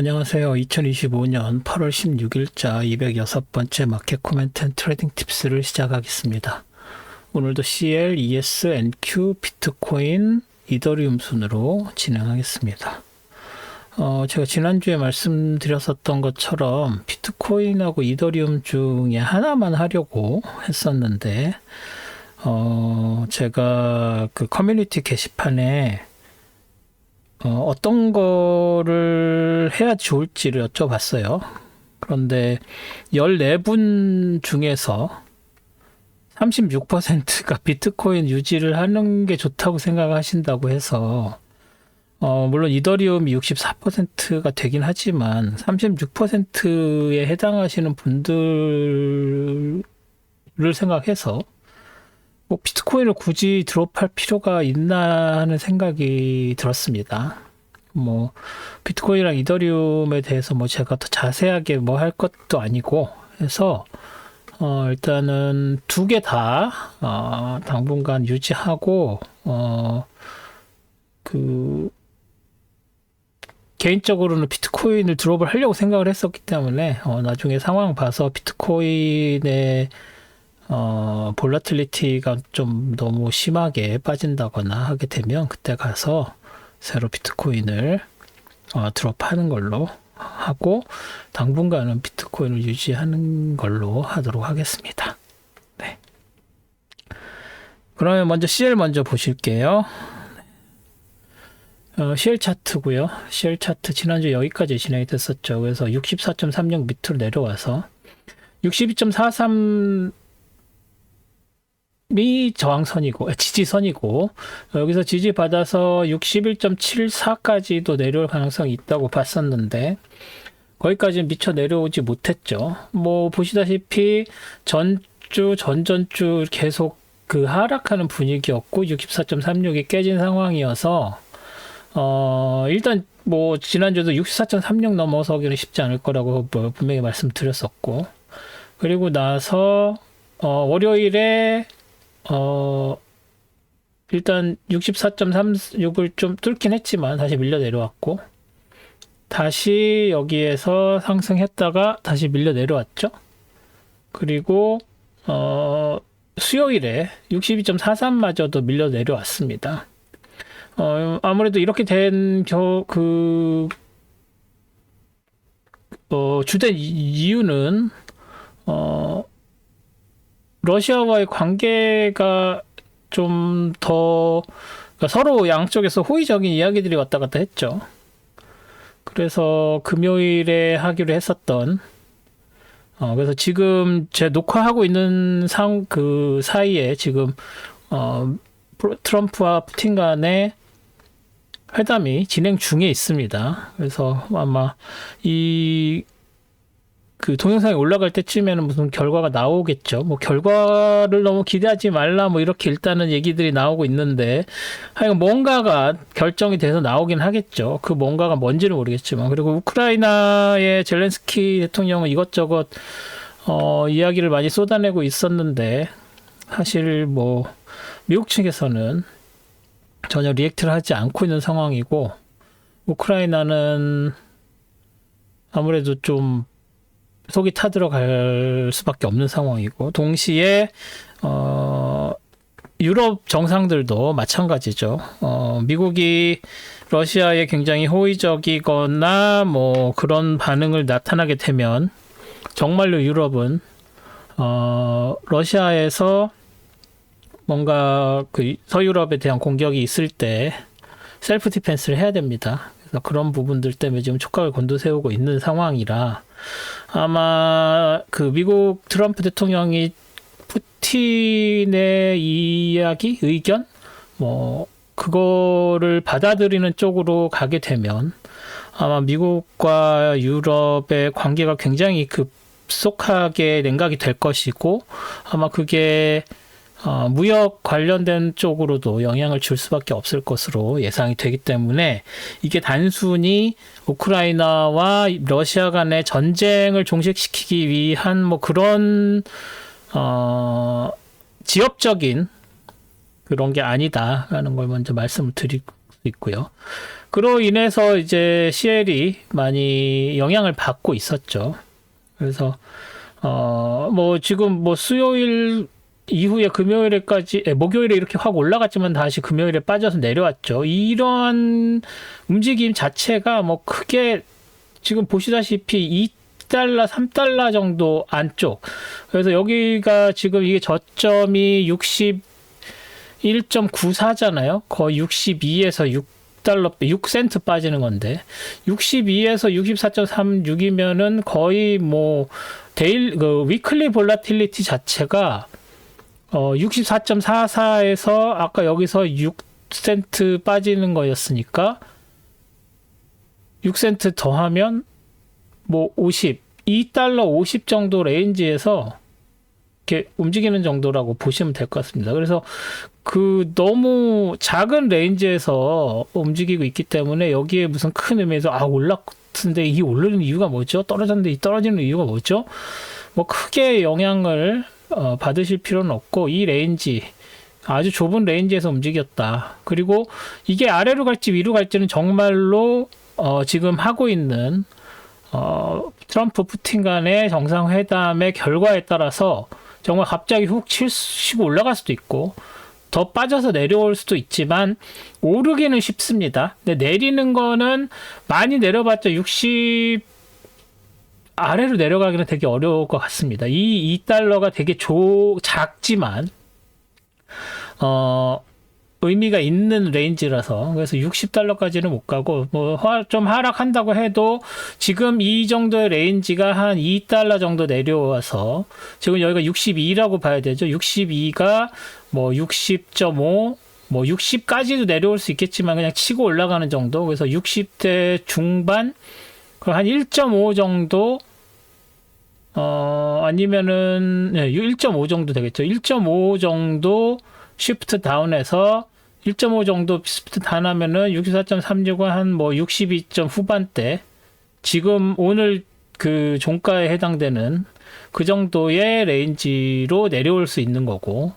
안녕하세요. 2025년 8월 16일자 206번째 마켓 코멘트 앤 트레이딩 팁스를 시작하겠습니다. 오늘도 CL, ES, NQ, 비트코인, 이더리움 순으로 진행하겠습니다. 제가 지난주에 말씀드렸었던 것처럼 비트코인하고 이더리움 중에 하나만 하려고 했었는데, 제가 그 커뮤니티 게시판에 어떤 거를 해야 좋을지를 여쭤봤어요. 그런데 14분 중에서 36%가 비트코인 유지를 하는 게 좋다고 생각하신다고 해서, 물론 이더리움이 64%가 되긴 하지만 36%에 해당하시는 분들을 생각해서 뭐 비트코인을 굳이 드롭할 필요가 있나 하는 생각이 들었습니다. 뭐 비트코인이랑 이더리움에 대해서 뭐 제가 더 자세하게 뭐 할 것도 아니고 해서 일단은 두 개 다 당분간 유지하고 개인적으로는 비트코인을 드롭을 하려고 생각을 했었기 때문에 나중에 상황 봐서 비트코인의 볼라틸리티가 좀 너무 심하게 빠진다거나 하게 되면 그때 가서 새로 비트코인을 드롭하는 걸로 하고 당분간은 비트코인을 유지하는 걸로 하도록 하겠습니다. 네. 그러면 먼저 CL 먼저 보실게요. CL 차트고요. CL 차트 지난주 여기까지 진행이 됐었죠. 그래서 64.36 밑으로 내려와서 62.43 이 저항선이고 지지선이고 여기서 지지받아서 61.74까지도 내려올 가능성이 있다고 봤었는데 거기까지는 미처 내려오지 못했죠. 뭐 보시다시피 전주 전전주 계속 그 하락하는 분위기였고 64.36이 깨진 상황이어서 일단 뭐 지난주도 64.36 넘어서기는 쉽지 않을 거라고 분명히 말씀드렸었고, 그리고 나서 월요일에 일단 64.36을 좀 뚫긴 했지만 다시 밀려 내려왔고, 다시 여기에서 상승했다가 다시 밀려 내려왔죠. 그리고 수요일에 62.43마저도 밀려 내려왔습니다. 아무래도 이렇게 된 주된 이유는 러시아와의 관계가 좀 더 서로 양쪽에서 호의적인 이야기들이 왔다 갔다 했죠. 그래서 금요일에 하기로 했었던 그래서 지금 제 녹화하고 있는 그 사이에 지금 트럼프와 푸틴 간의 회담이 진행 중에 있습니다. 그래서 아마 그 동영상이 올라갈 때쯤에는 무슨 결과가 나오겠죠. 뭐 결과를 너무 기대하지 말라 뭐 이렇게 일단은 얘기들이 나오고 있는데 하여간 뭔가가 결정이 돼서 나오긴 하겠죠. 그 뭔가가 뭔지는 모르겠지만. 그리고 우크라이나의 젤렌스키 대통령은 이것저것 이야기를 많이 쏟아내고 있었는데 사실 뭐 미국 측에서는 전혀 리액트를 하지 않고 있는 상황이고, 우크라이나는 아무래도 좀 속이 타들어갈 수밖에 없는 상황이고, 동시에 유럽 정상들도 마찬가지죠. 미국이 러시아에 굉장히 호의적이거나 뭐 그런 반응을 나타나게 되면 정말로 유럽은 러시아에서 뭔가 그 서유럽에 대한 공격이 있을 때 셀프 디펜스를 해야 됩니다. 그래서 그런 부분들 때문에 지금 촉각을 곤두세우고 있는 상황이라 아마 그 미국 트럼프 대통령이 푸틴의 이야기, 의견, 뭐 그거를 받아들이는 쪽으로 가게 되면 아마 미국과 유럽의 관계가 굉장히 급속하게 냉각이 될 것이고, 아마 그게 무역 관련된 쪽으로도 영향을 줄 수밖에 없을 것으로 예상이 되기 때문에 이게 단순히 우크라이나와 러시아 간의 전쟁을 종식시키기 위한 뭐 그런 지역적인 그런 게 아니다라는 걸 먼저 말씀을 드리고 있고요. 그로 인해서 이제 CL이 많이 영향을 받고 있었죠. 그래서 뭐 지금 뭐 수요일 이후에 금요일에까지 목요일에 이렇게 확 올라갔지만 다시 금요일에 빠져서 내려왔죠. 이러한 움직임 자체가 뭐 크게 지금 보시다시피 2달러, 3달러 정도 안쪽. 그래서 여기가 지금 이게 저점이 61.94잖아요. 거의 62에서 6달러, 6센트 빠지는 건데 62에서 64.36이면은 거의 뭐 위클리 볼라틸리티 자체가 64.44에서 아까 여기서 6센트 빠지는 거였으니까 6센트 더하면 뭐 2달러 50 정도 레인지에서 이렇게 움직이는 정도라고 보시면 될 것 같습니다. 그래서 그 너무 작은 레인지에서 움직이고 있기 때문에 여기에 무슨 큰 의미에서 올랐는데 이 오르는 이유가 뭐죠? 떨어졌는데 이 떨어지는 이유가 뭐죠? 뭐 크게 영향을 받으실 필요는 없고 이 레인지 아주 좁은 레인지에서 움직였다. 그리고 이게 아래로 갈지 위로 갈지는 정말로 지금 하고 있는 트럼프 푸틴 간의 정상회담의 결과에 따라서 정말 갑자기 훅 치고 올라갈 수도 있고 더 빠져서 내려올 수도 있지만 오르기는 쉽습니다. 근데 내리는 거는 많이 내려봤자 60 아래로 내려가기는 되게 어려울 것 같습니다. 이 2달러가 되게 작지만 의미가 있는 레인지라서 그래서 60달러까지는 못 가고 뭐 좀 하락한다고 해도 지금 이 정도의 레인지가 한 2달러 정도 내려와서 지금 여기가 62라고 봐야 되죠. 62가 뭐 60.5 뭐 60까지도 내려올 수 있겠지만 그냥 치고 올라가는 정도. 그래서 60대 중반 그럼 한 1.5 정도 아니면은 1.5 정도 되겠죠. 1.5 정도 시프트 다운해서 1.5 정도 시프트 다운하면은 64.36은 한 뭐 62점 후반대 지금 오늘 그 종가에 해당되는 그 정도의 레인지로 내려올 수 있는 거고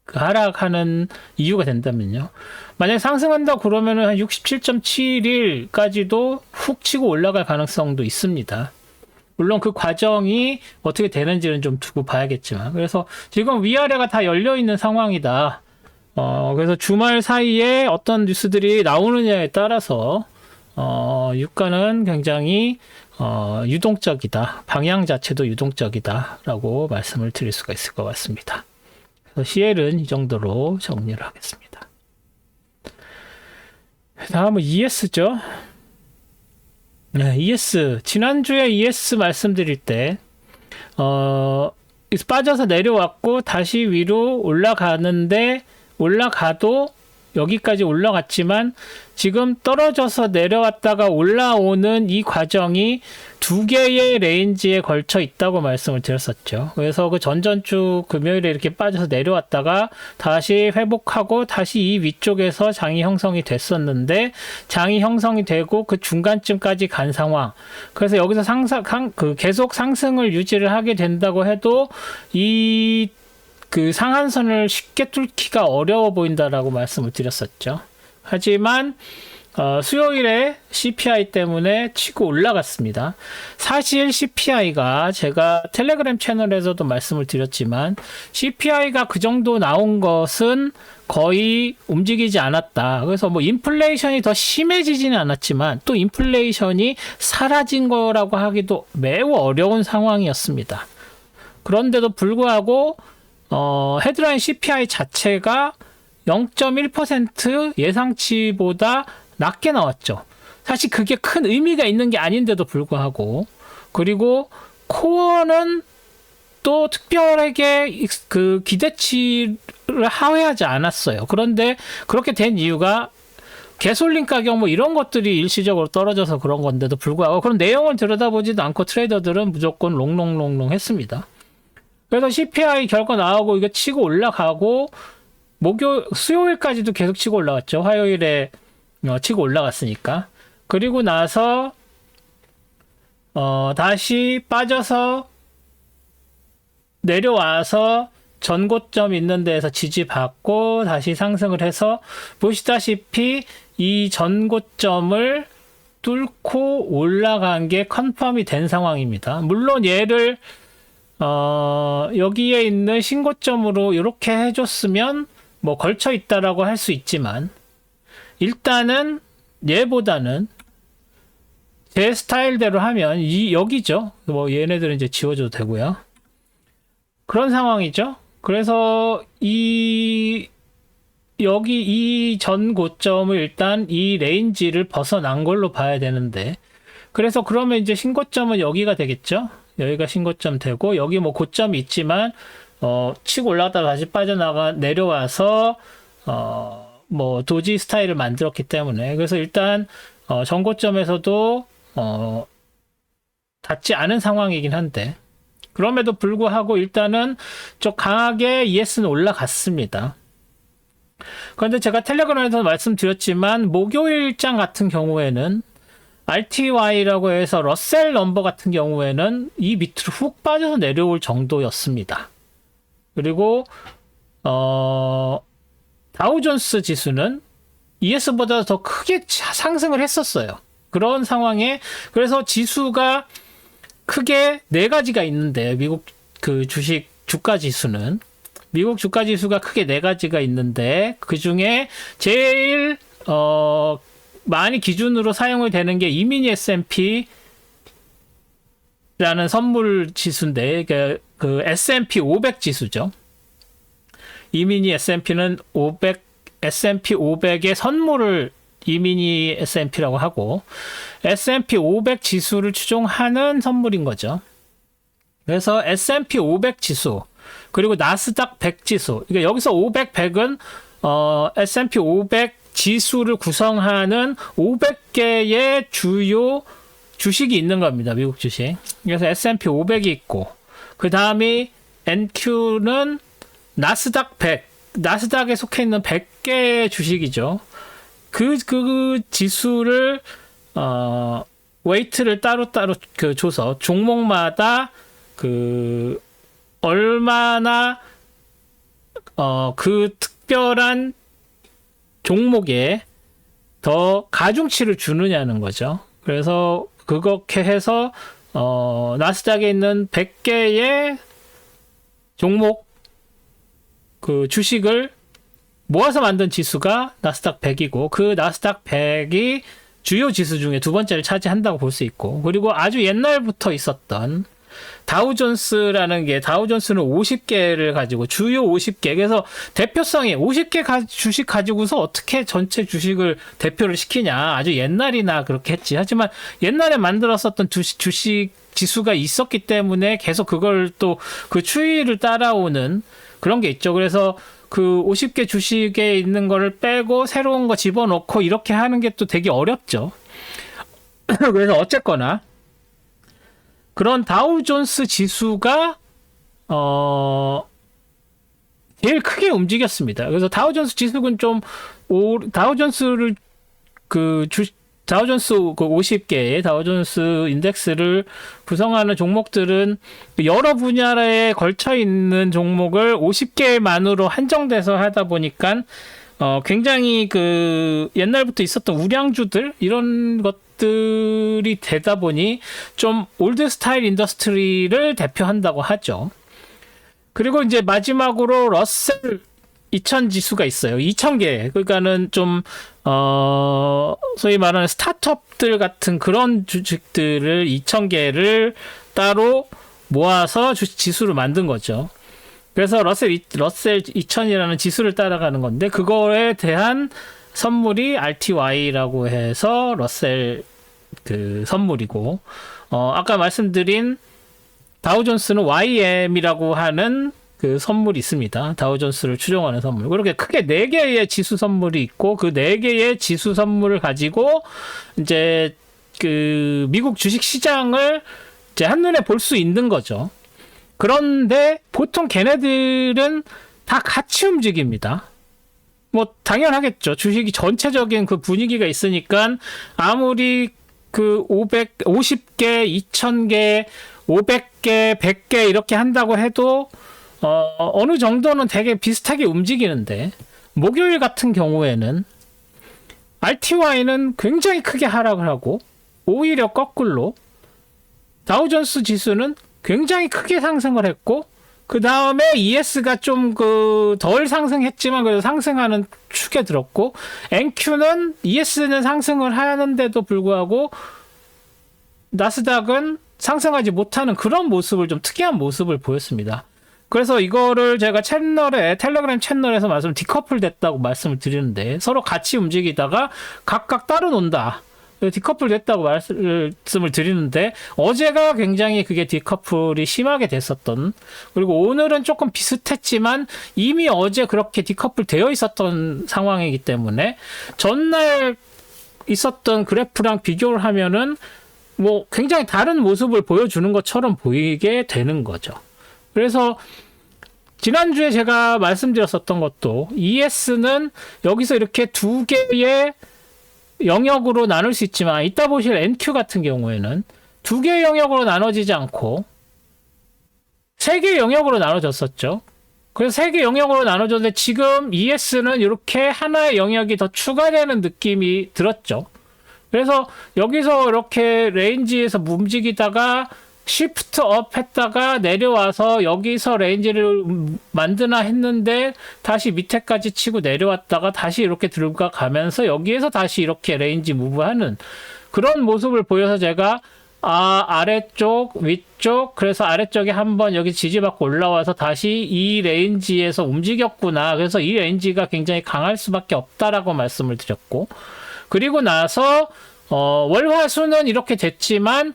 그 하락하는 이유가 된다면요. 만약에 상승한다 그러면은 한 67.71까지도 훅 치고 올라갈 가능성도 있습니다. 물론 그 과정이 어떻게 되는지는 좀 두고 봐야겠지만 그래서 지금 위아래가 다 열려 있는 상황이다. 그래서 주말 사이에 어떤 뉴스들이 나오느냐에 따라서 유가는 굉장히 유동적이다. 방향 자체도 유동적이다라고 말씀을 드릴 수가 있을 것 같습니다. 그래서 CL은 이 정도로 정리를 하겠습니다. 다음은 ES죠. 네, ES. 지난주에 ES 말씀드릴 때, 빠져서 내려왔고, 다시 위로 올라가도 여기까지 올라갔지만, 지금 떨어져서 내려왔다가 올라오는 이 과정이 두 개의 레인지에 걸쳐 있다고 말씀을 드렸었죠. 그래서 그 전전주 금요일에 이렇게 빠져서 내려왔다가 다시 회복하고 다시 이 위쪽에서 장이 형성이 됐었는데 장이 형성이 되고 그 중간쯤까지 간 상황. 그래서 여기서 계속 상승을 유지를 하게 된다고 해도 그 상한선을 쉽게 뚫기가 어려워 보인다라고 말씀을 드렸었죠. 하지만 수요일에 CPI 때문에 치고 올라갔습니다. 사실 CPI가 제가 텔레그램 채널에서도 말씀을 드렸지만 CPI가 그 정도 나온 것은 거의 움직이지 않았다. 그래서 뭐 인플레이션이 더 심해지지는 않았지만 또 인플레이션이 사라진 거라고 하기도 매우 어려운 상황이었습니다. 그런데도 불구하고 헤드라인 CPI 자체가 0.1% 예상치보다 낮게 나왔죠. 사실 그게 큰 의미가 있는 게 아닌데도 불구하고 그리고 코어는 또 특별하게 그 기대치를 하회하지 않았어요. 그런데 그렇게 된 이유가 가솔린 가격 뭐 이런 것들이 일시적으로 떨어져서 그런 건데도 불구하고 그런 내용을 들여다보지도 않고 트레이더들은 무조건 롱롱롱롱 했습니다. 그래서 CPI 결과 나오고 이거 치고 올라가고 수요일까지도 계속 치고 올라갔죠. 화요일에 치고 올라갔으니까. 그리고 나서 다시 빠져서 내려와서 전고점 있는 데에서 지지받고 다시 상승을 해서 보시다시피 이 전고점을 뚫고 올라간 게 컨펌이 된 상황입니다. 물론 얘를 여기에 있는 신고점으로 이렇게 해줬으면 뭐 걸쳐 있다라고 할 수 있지만 일단은 얘보다는 제 스타일대로 하면 여기죠. 뭐 얘네들은 이제 지워줘도 되고요. 그런 상황이죠. 그래서 여기 이 전 고점을 일단 이 레인지를 벗어난 걸로 봐야 되는데, 그래서 그러면 이제 신고점은 여기가 되겠죠. 여기가 신고점 되고, 여기 뭐 고점이 있지만 치고 올라갔다가 다시 내려와서 뭐 도지 스타일을 만들었기 때문에, 그래서 일단 전고점에서도 닿지 않은 상황이긴 한데, 그럼에도 불구하고 일단은 좀 강하게 ES는 올라갔습니다. 그런데 제가 텔레그램에서 말씀드렸지만 목요일장 같은 경우에는 RTY라고 해서 러셀 넘버 같은 경우에는 이 밑으로 훅 빠져서 내려올 정도였습니다. 그리고 다우존스 지수는 ES보다 더 크게 상승을 했었어요. 그런 상황에, 그래서 지수가 크게 네 가지가 있는데, 미국 그 주가 지수는 미국 주가 지수가 크게 네 가지가 있는데, 그 중에 제일 많이 기준으로 사용이 되는 게 이미니 S&P라는 선물 지수인데, 그 S&P 500 지수죠. 이미니 S&P는 S&P 500의 선물을 이미니 S&P라고 하고, S&P 500 지수를 추종하는 선물인 거죠. 그래서 S&P 500 지수, 그리고 나스닥 100 지수, 그러니까 여기서 500, 100은 S&P 500 지수를 구성하는 500개의 주요 주식이 있는 겁니다. 미국 주식. 그래서 S&P 500이 있고, 그 다음이 NQ는 나스닥 100, 나스닥에 속해 있는 100개의 주식이죠. 그 지수를 웨이트를 따로따로 줘서 종목마다 얼마나 그 특별한 종목에 더 가중치를 주느냐는 거죠. 그래서 그렇게 해서 나스닥에 있는 100개의 종목 그 주식을 모아서 만든 지수가 나스닥 100이고, 그 나스닥 100이 주요 지수 중에 두 번째를 차지한다고 볼 수 있고, 그리고 아주 옛날부터 있었던 다우존스라는 게, 다우존스는 50개를 가지고 주요 50개, 그래서 대표성이 50개 주식 가지고서 어떻게 전체 주식을 대표를 시키냐, 아주 옛날이나 그렇게 했지. 하지만 옛날에 만들었었던 주식 지수가 있었기 때문에 계속 그걸 또 그 추이를 따라오는 그런 게 있죠. 그래서 그 50개 주식에 있는 거를 빼고 새로운 거 집어넣고 이렇게 하는 게 또 되게 어렵죠. 그래서 어쨌거나 그런 다우존스 지수가 제일 크게 움직였습니다. 그래서 다우존스 지수는 다우존스를 다우존스 50개의 다우존스 인덱스를 구성하는 종목들은 여러 분야에 걸쳐 있는 종목을 50개만으로 한정돼서 하다 보니까 굉장히 옛날부터 있었던 우량주들 이런 것들이 되다 보니 좀 올드 스타일 인더스트리를 대표한다고 하죠. 그리고 이제 마지막으로 러셀 2000 지수가 있어요. 2000개. 그러니까는 좀 소위 말하는 스타트업들 같은 그런 주식들을 2000개를 따로 모아서 지수를 만든 거죠. 그래서 러셀 2000이라는 지수를 따라가는 건데, 그거에 대한 선물이 RTY라고 해서 러셀 선물이고, 아까 말씀드린 다우존스는 YM이라고 하는 그 선물이 있습니다. 다우존스를 추종하는 선물. 그렇게 크게 4개의 지수 선물이 있고, 그 4개의 지수 선물을 가지고 이제 미국 주식 시장을 이제 한눈에 볼 수 있는 거죠. 그런데 보통 걔네들은 다 같이 움직입니다. 뭐 당연하겠죠. 주식이 전체적인 그 분위기가 있으니까 아무리 50개, 2000개, 500개, 100개 이렇게 한다고 해도 어느 정도는 되게 비슷하게 움직이는데 목요일 같은 경우에는 RTY는 굉장히 크게 하락을 하고 오히려 거꾸로 다우존스 지수는 굉장히 크게 상승을 했고 그 다음에 ES가 좀 덜 상승했지만 그래도 상승하는 축에 들었고 NQ는 ES는 상승을 하는데도 불구하고 나스닥은 상승하지 못하는 그런 모습을 좀 특이한 모습을 보였습니다. 그래서 이거를 제가 텔레그램 채널에서 디커플 됐다고 말씀을 드리는데 서로 같이 움직이다가 각각 따로 논다. 디커플 됐다고 말씀을 드리는데 어제가 굉장히 그게 디커플이 심하게 됐었던 그리고 오늘은 조금 비슷했지만 이미 어제 그렇게 디커플 되어 있었던 상황이기 때문에 전날 있었던 그래프랑 비교를 하면은 뭐 굉장히 다른 모습을 보여주는 것처럼 보이게 되는 거죠. 그래서 지난주에 제가 말씀드렸었던 것도 ES는 여기서 이렇게 두 개의 영역으로 나눌 수 있지만 이따 보실 NQ 같은 경우에는 두 개의 영역으로 나눠지지 않고 세 개의 영역으로 나눠졌었죠. 그래서 세 개의 영역으로 나눠졌는데 지금 ES는 이렇게 하나의 영역이 더 추가되는 느낌이 들었죠. 그래서 여기서 이렇게 레인지에서 움직이다가 시프트 업 했다가 내려와서 여기서 레인지를 만드나 했는데 다시 밑에까지 치고 내려왔다가 다시 이렇게 들어가면서 여기에서 다시 이렇게 레인지 무브하는 그런 모습을 보여서 제가 아래쪽 위쪽 그래서 아래쪽에 한번 여기 지지받고 올라와서 다시 이 레인지에서 움직였구나. 그래서 이 레인지가 굉장히 강할 수밖에 없다라고 말씀을 드렸고 그리고 나서 월화수는 이렇게 됐지만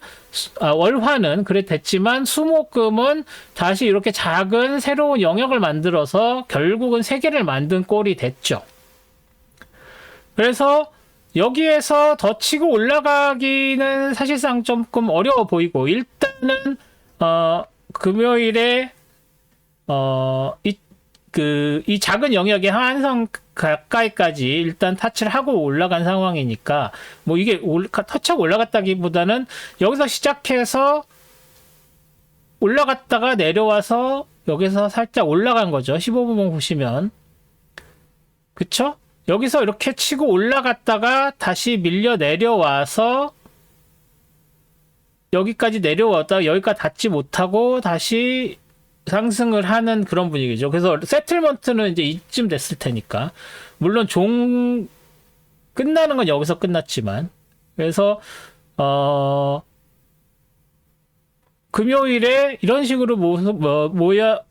월화는 그래 됐지만 수목금은 다시 이렇게 작은 새로운 영역을 만들어서 결국은 세 개를 만든 꼴이 됐죠. 그래서 여기에서 더 치고 올라가기는 사실상 조금 어려워 보이고 일단은 금요일에 이 작은 영역의 한성 가까이까지 일단 터치를 하고 올라간 상황이니까 뭐 이게 터치하고 올라갔다기보다는 여기서 시작해서 올라갔다가 내려와서 여기서 살짝 올라간 거죠. 15분봉 보시면 그쵸? 여기서 이렇게 치고 올라갔다가 다시 밀려 내려와서 여기까지 내려왔다가 여기까지 닿지 못하고 다시 상승을 하는 그런 분위기죠. 그래서 세틀먼트는 이제 이쯤 됐을 테니까 물론 끝나는 건 여기서 끝났지만 그래서 금요일에 이런 식으로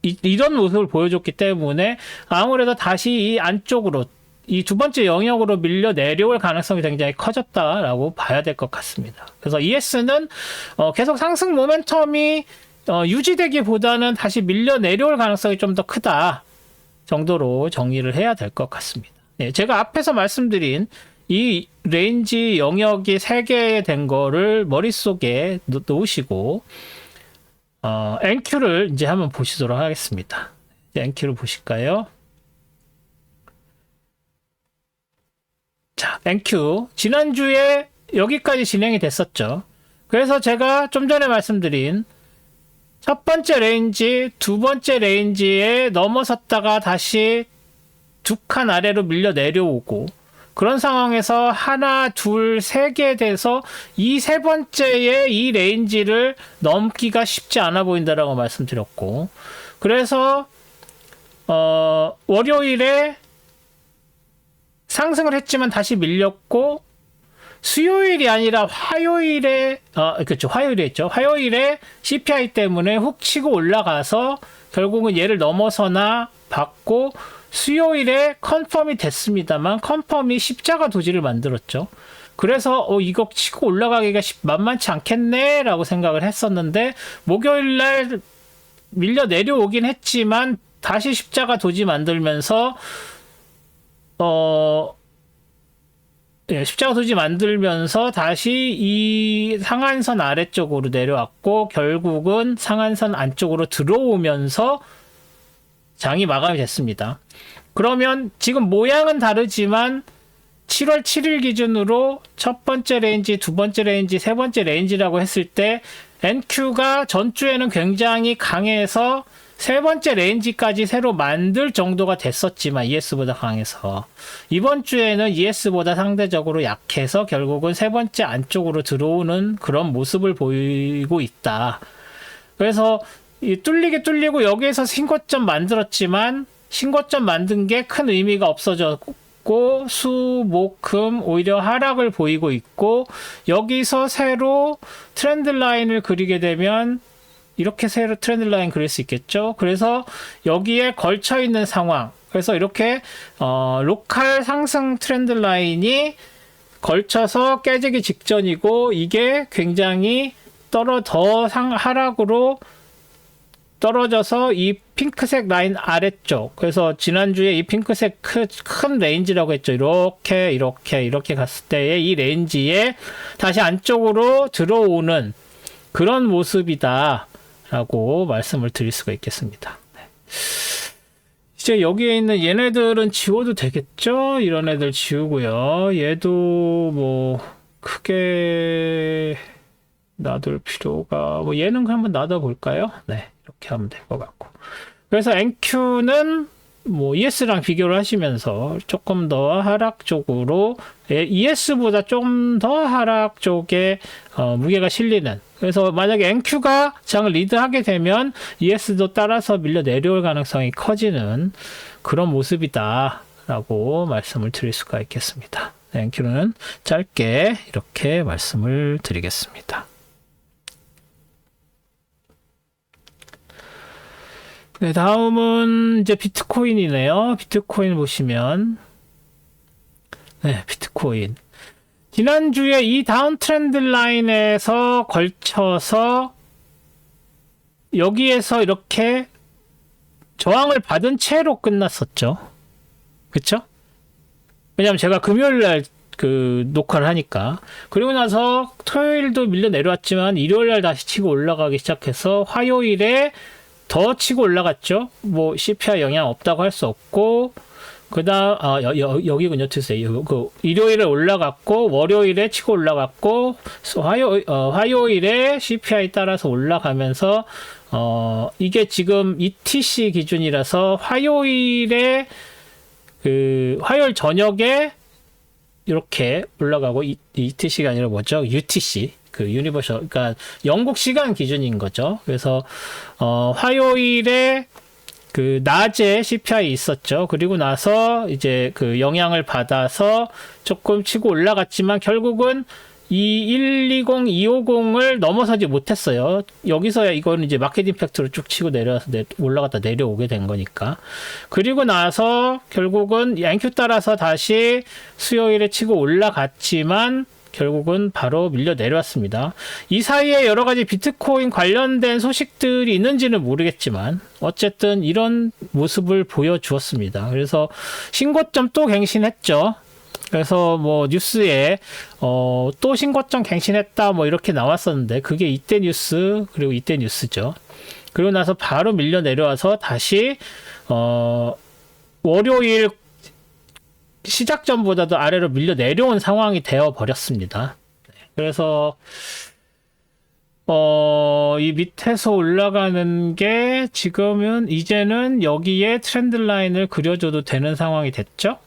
이런 모습을 보여줬기 때문에 아무래도 다시 이 안쪽으로 이 두 번째 영역으로 밀려 내려올 가능성이 굉장히 커졌다라고 봐야 될 것 같습니다. 그래서 ES는 계속 상승 모멘텀이 유지되기보다는 다시 밀려 내려올 가능성이 좀 더 크다 정도로 정리를 해야 될 것 같습니다. 네, 제가 앞에서 말씀드린 이 레인지 영역이 3개 된 거를 머릿속에 놓으시고 NQ를 이제 한번 보시도록 하겠습니다. NQ를 보실까요? 자, NQ 지난주에 여기까지 진행이 됐었죠. 그래서 제가 좀 전에 말씀드린 첫 번째 레인지, 두 번째 레인지에 넘어섰다가 다시 두 칸 아래로 밀려 내려오고 그런 상황에서 하나, 둘, 세 개 돼서 이 세 번째의 이 레인지를 넘기가 쉽지 않아 보인다라고 말씀드렸고 그래서 월요일에 상승을 했지만 다시 밀렸고 수요일이 아니라 화요일에 그렇죠. 화요일에 했죠. 화요일에 CPI 때문에 훅 치고 올라가서 결국은 얘를 넘어서나 받고 수요일에 컨펌이 됐습니다만 컨펌이 십자가 도지를 만들었죠. 그래서 이거 치고 올라가기가 만만치 않겠네 라고 생각을 했었는데 목요일날 밀려 내려오긴 했지만 다시 십자가 도지 만들면서 십자가 도지 만들면서 다시 이 상한선 아래쪽으로 내려왔고 결국은 상한선 안쪽으로 들어오면서 장이 마감이 됐습니다. 그러면 지금 모양은 다르지만 7월 7일 기준으로 첫 번째 레인지, 두 번째 레인지, 세 번째 레인지라고 했을 때 NQ가 전주에는 굉장히 강해서 세 번째 레인지까지 새로 만들 정도가 됐었지만 ES보다 강해서 이번 주에는 ES보다 상대적으로 약해서 결국은 세 번째 안쪽으로 들어오는 그런 모습을 보이고 있다. 그래서 뚫리고 여기에서 신고점 만들었지만 신고점 만든 게 큰 의미가 없어졌고 수, 목, 금 오히려 하락을 보이고 있고 여기서 새로 트렌드 라인을 그리게 되면 이렇게 새로 트렌드 라인 그릴 수 있겠죠. 그래서 여기에 걸쳐 있는 상황. 그래서 이렇게 로컬 상승 트렌드 라인이 걸쳐서 깨지기 직전이고 이게 굉장히 하락으로 떨어져서 이 핑크색 라인 아래쪽. 그래서 지난주에 이 핑크색 큰 레인지라고 했죠. 이렇게 갔을 때의 이 레인지에 다시 안쪽으로 들어오는 그런 모습이다. 라고 말씀을 드릴 수가 있겠습니다. 네. 이제 여기에 있는 얘네들은 지워도 되겠죠? 이런 애들 지우고요. 얘도 뭐 크게 놔둘 필요가 얘는 한번 놔둬 볼까요? 네, 이렇게 하면 될 것 같고. 그래서 NQ는 ES랑 비교를 하시면서 조금 더 하락 쪽으로 ES보다 좀 더 하락 쪽에 무게가 실리는. 그래서 만약에 NQ가 장을 리드하게 되면 ES도 따라서 밀려 내려올 가능성이 커지는 그런 모습이다 라고 말씀을 드릴 수가 있겠습니다. 네, NQ는 짧게 이렇게 말씀을 드리겠습니다. 네, 다음은 이제 비트코인이네요. 비트코인 보시면, 네, 비트코인. 지난주에 이 다운 트렌드 라인에서 걸쳐서 여기에서 이렇게 저항을 받은 채로 끝났었죠. 그쵸? 왜냐면 제가 금요일날 녹화를 하니까. 그리고 나서 토요일도 밀려 내려왔지만 일요일날 다시 치고 올라가기 시작해서 화요일에 더 치고 올라갔죠. CPI 영향 없다고 할 수 없고, 여기군요. 투세요. 일요일에 올라갔고, 월요일에 치고 올라갔고, 화요일에 CPI 따라서 올라가면서, 이게 지금 ETC 기준이라서 화요일 저녁에 이렇게 올라가고, ETC가 아니라 뭐죠? UTC. 유니버셜, 그러니까 영국 시간 기준인 거죠. 그래서 화요일에 낮에 CPI 있었죠. 그리고 나서 이제 영향을 받아서 조금 치고 올라갔지만 결국은 이 120, 250을 넘어서지 못했어요. 여기서야 이거는 이제 마켓 임팩트로 쭉 치고 내려와서 올라갔다 내려오게 된 거니까. 그리고 나서 결국은 NQ 따라서 다시 수요일에 치고 올라갔지만 결국은 바로 밀려 내려왔습니다. 이 사이에 여러 가지 비트코인 관련된 소식들이 있는지는 모르겠지만 어쨌든 이런 모습을 보여주었습니다. 그래서 신고점 또 갱신했죠. 그래서 뉴스에 또 신고점 갱신했다 이렇게 나왔었는데 그게 이때 뉴스 그리고 이때 뉴스죠. 그리고 나서 바로 밀려 내려와서 다시 월요일 시작 전보다도 아래로 밀려 내려온 상황이 되어 버렸습니다. 그래서 이 밑에서 올라가는 게 지금은 이제는 여기에 트렌드 라인을 그려줘도 되는 상황이 됐죠.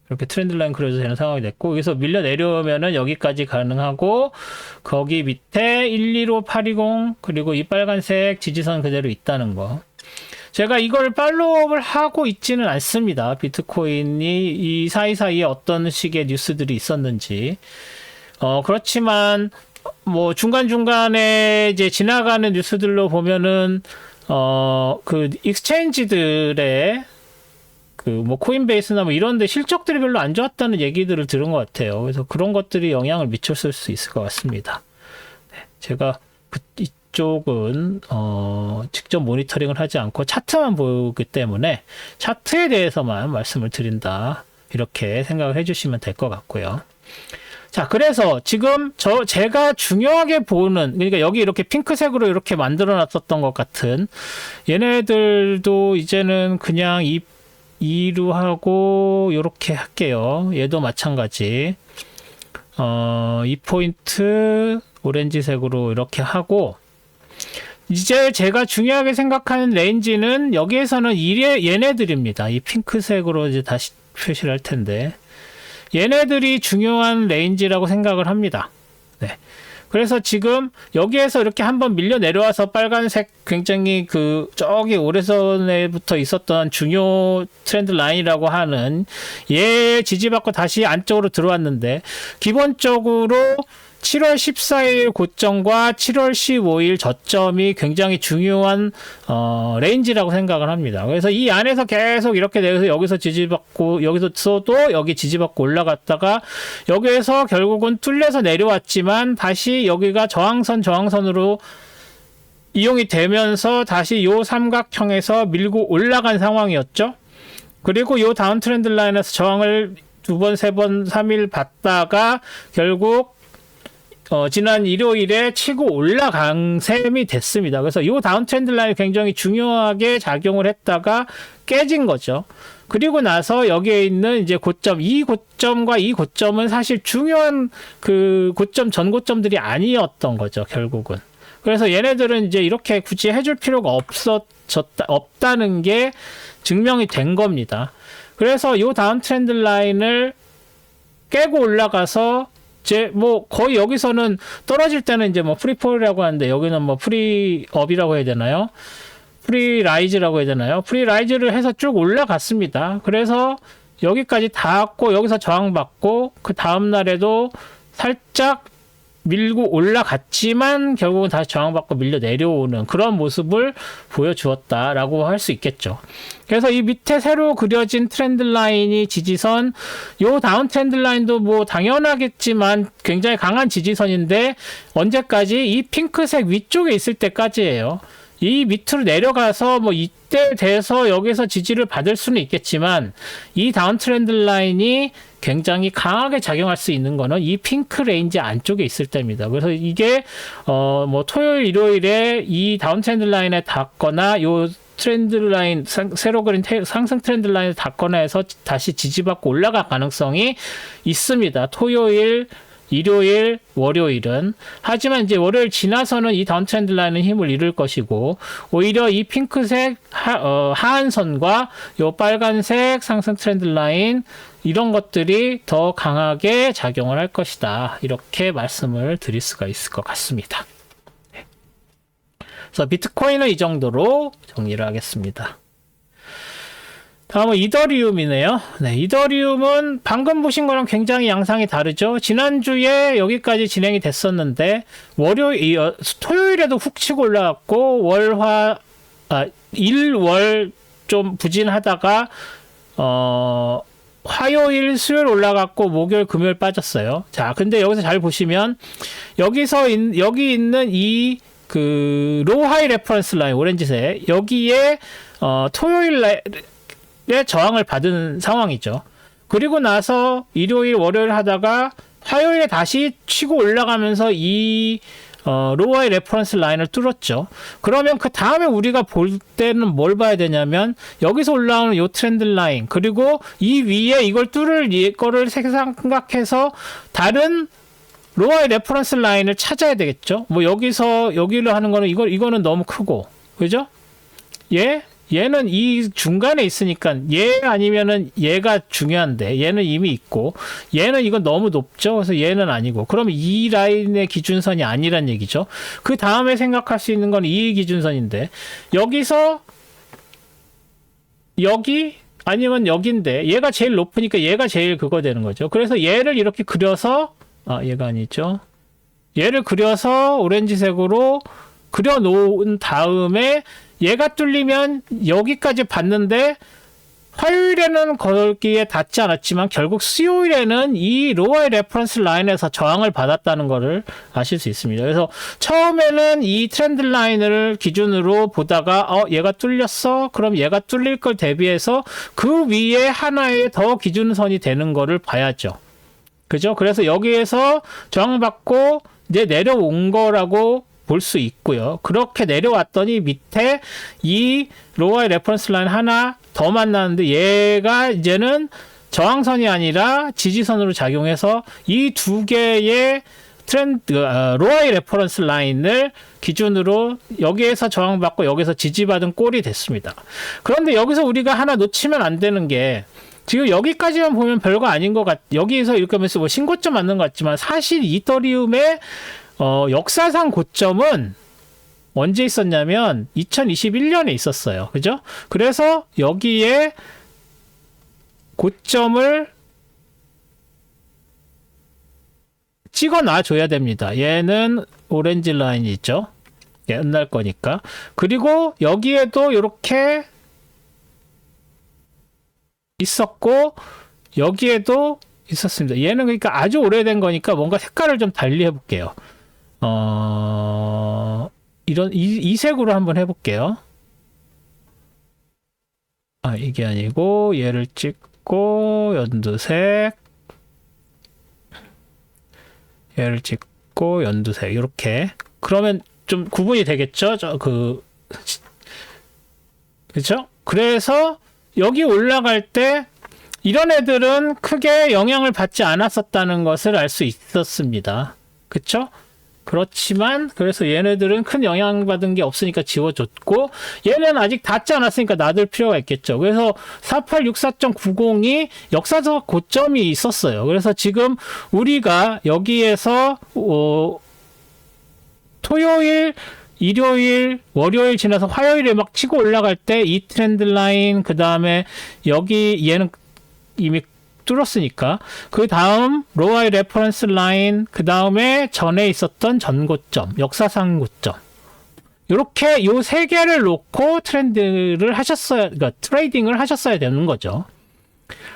이렇게 트렌드 라인 그려줘도 되는 상황이 됐고 여기서 밀려 내려오면은 여기까지 가능하고 거기 밑에 125,820 그리고 이 빨간색 지지선 그대로 있다는 거. 제가 이걸 팔로우업을 하고 있지는 않습니다. 비트코인이 이 사이사이에 어떤 식의 뉴스들이 있었는지. 그렇지만, 중간중간에 이제 지나가는 뉴스들로 보면은, 익스체인지들의, 코인베이스나 이런 데 실적들이 별로 안 좋았다는 얘기들을 들은 것 같아요. 그래서 그런 것들이 영향을 미쳤을 수 있을 것 같습니다. 네, 제가 이쪽은 직접 모니터링을 하지 않고 차트만 보기 때문에 차트에 대해서만 말씀을 드린다 이렇게 생각을 해주시면 될 것 같고요. 자, 그래서 지금 제가 중요하게 보는 그러니까 여기 이렇게 핑크색으로 이렇게 만들어 놨었던 것 같은 얘네들도 이제는 그냥 2루 하고 이렇게 할게요. 얘도 마찬가지 2포인트 오렌지색으로 이렇게 하고 이제 제가 중요하게 생각하는 레인지는 여기에서는 얘네들입니다. 이 핑크색으로 이제 다시 표시를 할 텐데 얘네들이 중요한 레인지라고 생각을 합니다. 네. 그래서 지금 여기에서 이렇게 한번 밀려 내려와서 빨간색 굉장히 저기 오래전에부터 있었던 중요 트렌드 라인이라고 하는 얘 지지받고 다시 안쪽으로 들어왔는데 기본적으로 7월 14일 고점과 7월 15일 저점이 굉장히 중요한 레인지라고 생각을 합니다. 그래서 이 안에서 계속 이렇게 내려서 여기서 지지받고 여기서도 여기 지지받고 올라갔다가 여기에서 결국은 뚫려서 내려왔지만 다시 여기가 저항선으로 이용이 되면서 다시 요 삼각형에서 밀고 올라간 상황이었죠. 그리고 요 다운 트렌드 라인에서 저항을 2번, 3번, 3일 받다가 결국 지난 일요일에 치고 올라간 셈이 됐습니다. 그래서 이 다운 트렌드 라인이 굉장히 중요하게 작용을 했다가 깨진 거죠. 그리고 나서 여기에 있는 이제 고점, 이 고점과 이 고점은 사실 중요한 고점, 전 고점들이 아니었던 거죠, 결국은. 그래서 얘네들은 이제 이렇게 굳이 해줄 필요가 없다는 게 증명이 된 겁니다. 그래서 이 다운 트렌드 라인을 깨고 올라가서 거의 여기서는 떨어질 때는 이제 프리폴이라고 하는데 여기는 프리업이라고 해야 되나요? 프리라이즈라고 해야 되나요? 프리라이즈를 해서 쭉 올라갔습니다. 그래서 여기까지 닿았고 여기서 저항받고 그 다음 날에도 살짝 밀고 올라갔지만 결국은 다시 저항받고 밀려 내려오는 그런 모습을 보여주었다라고 할 수 있겠죠. 그래서 이 밑에 새로 그려진 트렌드 라인이 지지선, 요 다운 트렌드 라인도 당연하겠지만 굉장히 강한 지지선인데 언제까지? 이 핑크색 위쪽에 있을 때까지예요. 이 밑으로 내려가서 이때 돼서 여기서 지지를 받을 수는 있겠지만 이 다운 트렌드 라인이 굉장히 강하게 작용할 수 있는 거는 이 핑크 레인지 안쪽에 있을 때입니다. 그래서 이게 토요일, 일요일에 이 다운 트렌드 라인에 닿거나 요 트렌드 라인, 새로 그린 상승 트렌드 라인을 닿거나 해서 다시 지지받고 올라갈 가능성이 있습니다. 토요일, 일요일, 월요일은. 하지만 이제 월요일 지나서는 이 다운 트렌드 라인은 힘을 잃을 것이고 오히려 이 핑크색 하한선과 요 빨간색 상승 트렌드 라인 이런 것들이 더 강하게 작용을 할 것이다. 이렇게 말씀을 드릴 수가 있을 것 같습니다. 그래서 비트코인은 이 정도로 정리를 하겠습니다. 다음은 이더리움이네요. 네, 이더리움은 방금 보신 거랑 굉장히 양상이 다르죠. 지난주에 여기까지 진행이 됐었는데 토요일에도 훅 치고 올라갔고 일 좀 부진하다가 화요일, 수요일 올라갔고 목요일, 금요일 빠졌어요. 자, 근데 여기서 잘 보시면 여기 있는 이 로우 하이 레퍼런스 라인 오렌지색 여기에 토요일에 저항을 받은 상황이죠. 그리고 나서 일요일, 월요일 하다가 화요일에 다시 치고 올라가면서 이 로우 하이 레퍼런스 라인을 뚫었죠. 그러면 그 다음에 우리가 볼 때는 뭘 봐야 되냐면 여기서 올라오는 이 트렌드 라인 그리고 이 위에 이걸 뚫을 거를 생각해서 다른 로우 하이 레퍼런스 라인을 찾아야 되겠죠. 여기로 하는 거는 이거는 너무 크고 그죠? 얘는 이 중간에 있으니까 얘 아니면은 얘가 중요한데 얘는 이미 있고 얘는 이건 너무 높죠. 그래서 얘는 아니고 그러면 이 라인의 기준선이 아니란 얘기죠. 그 다음에 생각할 수 있는 건 이 기준선인데 여기서 여기 아니면 여기인데 얘가 제일 높으니까 얘가 제일 그거 되는 거죠. 그래서 얘를 이렇게 그려서 얘가 아니죠. 얘를 그려서 오렌지색으로 그려 놓은 다음에 얘가 뚫리면 여기까지 봤는데 화요일에는 거기에 닿지 않았지만 결국 수요일에는 이 로우 레퍼런스 라인에서 저항을 받았다는 것을 아실 수 있습니다. 그래서 처음에는 이 트렌드 라인을 기준으로 보다가 얘가 뚫렸어? 그럼 얘가 뚫릴 걸 대비해서 그 위에 하나의 더 기준선이 되는 거를 봐야죠. 그죠? 그래서 여기에서 저항받고 이제 내려온 거라고 볼 수 있고요. 그렇게 내려왔더니 밑에 이 로우 레퍼런스 라인 하나 더 만나는데 얘가 이제는 저항선이 아니라 지지선으로 작용해서 이 두 개의 로아의 레퍼런스 라인을 기준으로 여기에서 저항받고 여기서 지지받은 꼴이 됐습니다. 그런데 여기서 우리가 하나 놓치면 안 되는 게 지금 여기까지만 보면 별거 아닌 것 여기에서 이렇게 하면서 뭐 신고점 맞는 것 같지만 사실 이더리움의 역사상 고점은 언제 있었냐면 2021년에 있었어요. 그죠? 그래서 여기에 고점을 찍어 놔줘야 됩니다. 얘는 오렌지 라인이 있죠. 옛날 거니까. 그리고 여기에도 이렇게 있었고 여기에도 있었습니다. 얘는 그러니까 아주 오래된 거니까 뭔가 색깔을 좀 달리 해볼게요. 이 색으로 한번 해볼게요. 이게 아니고 얘를 찍고 연두색, 얘를 찍고 연두색 이렇게. 그러면 좀 구분이 되겠죠? 그렇죠? 그래서 여기 올라갈 때 이런 애들은 크게 영향을 받지 않았었다는 것을 알 수 있었습니다. 그렇죠? 그렇지만 그래서 얘네들은 큰 영향받은 게 없으니까 지워줬고 얘는 아직 닿지 않았으니까 놔둘 필요가 있겠죠. 그래서 4864.90이 역사적 고점이 있었어요. 그래서 지금 우리가 여기에서 토요일, 일요일, 월요일 지나서 화요일에 막 치고 올라갈 때 이 트렌드 라인, 그 다음에 여기 얘는 이미 뚫었으니까 그 다음 로아의 레퍼런스 라인, 그 다음에 전에 있었던 전고점, 역사상 고점, 이렇게 요 세 개를 놓고 그러니까 트레이딩을 하셨어야 되는 거죠.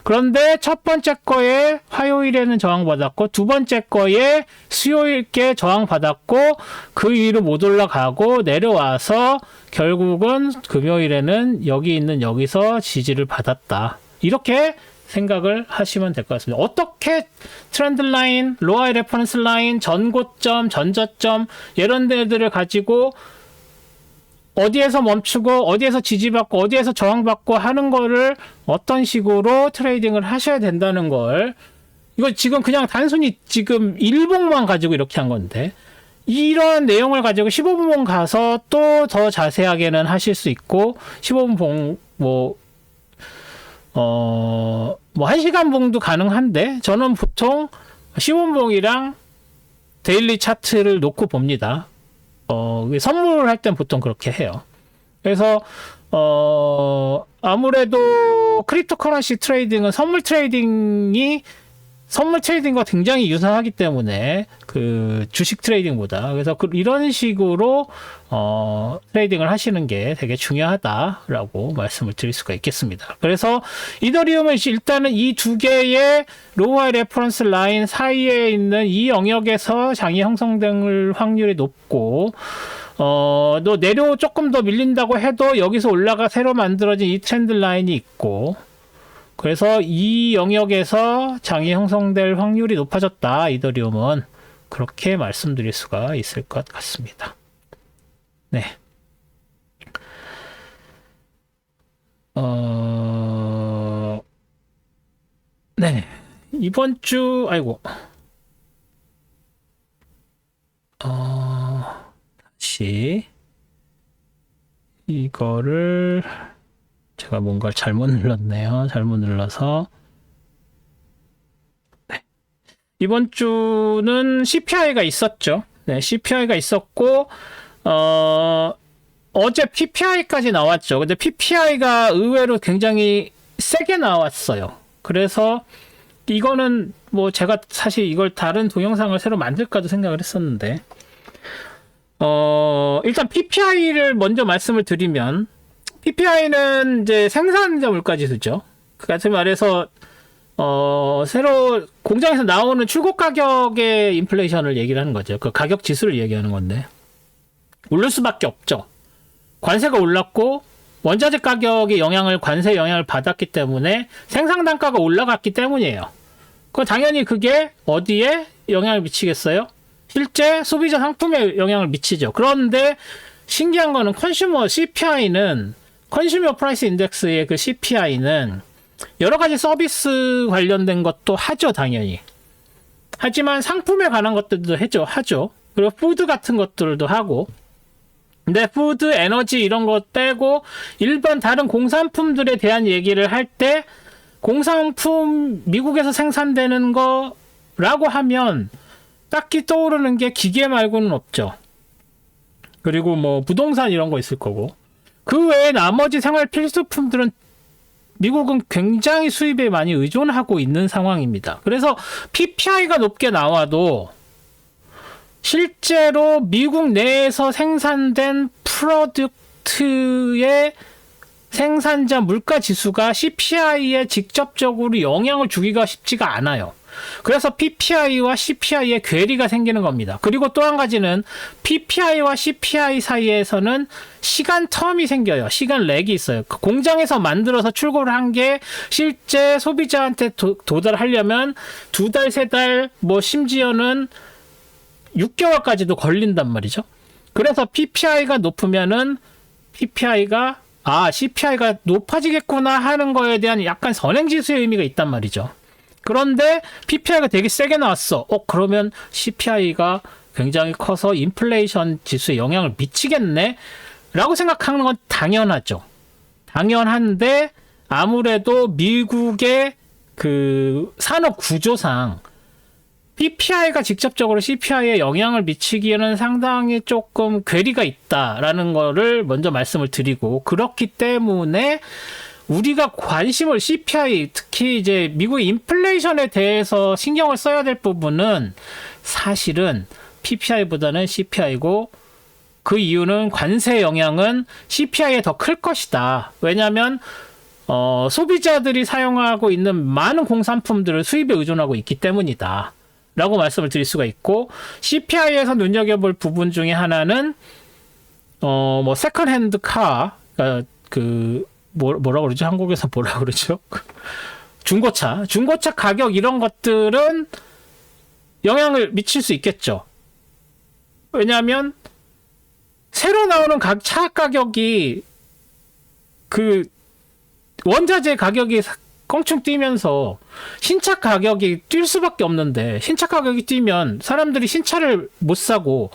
그런데 첫 번째 거에 화요일에는 저항받았고 두 번째 거에 수요일께 저항받았고 그 위로 못 올라가고 내려와서 결국은 금요일에는 여기서 지지를 받았다. 이렇게 생각을 하시면 될 것 같습니다. 어떻게 트렌드 라인, 로아의 레퍼런스 라인, 전고점, 전저점 이런 데들을 가지고 어디에서 멈추고 어디에서 지지받고 어디에서 저항받고 하는 거를 어떤 식으로 트레이딩을 하셔야 된다는 걸, 이거 지금 그냥 단순히 지금 일봉만 가지고 이렇게 한 건데 이런 내용을 가지고 15분봉 가서 또 더 자세하게는 하실 수 있고 15분 봉 1시간 봉도 가능한데 저는 보통 15분봉이랑 데일리 차트를 놓고 봅니다. 선물을 할 땐 보통 그렇게 해요. 그래서 아무래도 크립토 커런시 트레이딩은 선물 트레이딩과 굉장히 유사하기 때문에 그 주식 트레이딩보다, 그래서 이런 식으로 트레이딩을 하시는 게 되게 중요하다라고 말씀을 드릴 수가 있겠습니다. 그래서 이더리움은 일단은 이 두 개의 로우하이 레퍼런스 라인 사이에 있는 이 영역에서 장이 형성될 확률이 높고 또 조금 더 밀린다고 해도 여기서 올라가 새로 만들어진 이 트렌드 라인이 있고, 그래서 이 영역에서 장이 형성될 확률이 높아졌다. 이더리움은 그렇게 말씀드릴 수가 있을 것 같습니다. 네. 네. 이번 주 다시 이거를 제가 뭔가를 잘못 눌렀네요. 잘못 눌러서. 네. 이번 주는 CPI가 있었죠. 네, CPI가 있었고, 어제 PPI까지 나왔죠. 근데 PPI가 의외로 굉장히 세게 나왔어요. 그래서 이거는 제가 사실 이걸 다른 동영상을 새로 만들까도 생각을 했었는데, 일단 PPI를 먼저 말씀을 드리면, PPI는 이제 생산자 물가지수죠. 같이 말해서 새로 공장에서 나오는 출고 가격의 인플레이션을 얘기를 하는 거죠. 그 가격 지수를 얘기하는 건데 오를 수밖에 없죠. 관세가 올랐고 원자재 가격의 관세 영향을 받았기 때문에 생산 단가가 올라갔기 때문이에요. 당연히 그게 어디에 영향을 미치겠어요? 실제 소비자 상품에 영향을 미치죠. 그런데 신기한 거는 컨슈머 프라이스 인덱스의 그 CPI는 여러 가지 서비스 관련된 것도 하죠, 당연히. 하지만 상품에 관한 것들도 하죠. 그리고 푸드 같은 것들도 하고. 근데 푸드, 에너지 이런 거 빼고 일반 다른 공산품들에 대한 얘기를 할 때 공산품 미국에서 생산되는 거라고 하면 딱히 떠오르는 게 기계 말고는 없죠. 그리고 뭐 부동산 이런 거 있을 거고. 그 외에 나머지 생활 필수품들은 미국은 굉장히 수입에 많이 의존하고 있는 상황입니다. 그래서 PPI가 높게 나와도 실제로 미국 내에서 생산된 프로덕트의 생산자 물가 지수가 CPI에 직접적으로 영향을 주기가 쉽지가 않아요. 그래서 PPI와 CPI에 괴리가 생기는 겁니다. 그리고 또 한 가지는 PPI와 CPI 사이에서는 시간 텀이 생겨요. 시간 렉이 있어요. 그 공장에서 만들어서 출고를 한 게 실제 소비자한테 도달하려면 2달, 3달, 뭐 심지어는 6개월까지도 걸린단 말이죠. 그래서 PPI가 높으면은 CPI가 높아지겠구나 하는 거에 대한 약간 선행지수의 의미가 있단 말이죠. 그런데 PPI가 되게 세게 나왔어. 그러면 CPI가 굉장히 커서 인플레이션 지수에 영향을 미치겠네? 라고 생각하는 건 당연하죠. 당연한데 아무래도 미국의 그 산업 구조상 PPI가 직접적으로 CPI에 영향을 미치기에는 상당히 조금 괴리가 있다라는 거를 먼저 말씀을 드리고, 그렇기 때문에 우리가 관심을 CPI, 특히 이제 미국의 인플레이션에 대해서 신경을 써야 될 부분은 사실은 PPI보다는 CPI고, 그 이유는 관세 영향은 CPI에 더 클 것이다. 왜냐하면 소비자들이 사용하고 있는 많은 공산품들을 수입에 의존하고 있기 때문이다 라고 말씀을 드릴 수가 있고, CPI에서 눈여겨볼 부분 중에 하나는 뭐 세컨핸드 카, 뭐라 그러죠? 한국에서 뭐라 그러죠? 중고차 가격 이런 것들은 영향을 미칠 수 있겠죠. 왜냐하면 새로 나오는 차 가격이 그 원자재 가격이 껑충 뛰면서 신차 가격이 뛸 수밖에 없는데, 신차 가격이 뛰면 사람들이 신차를 못 사고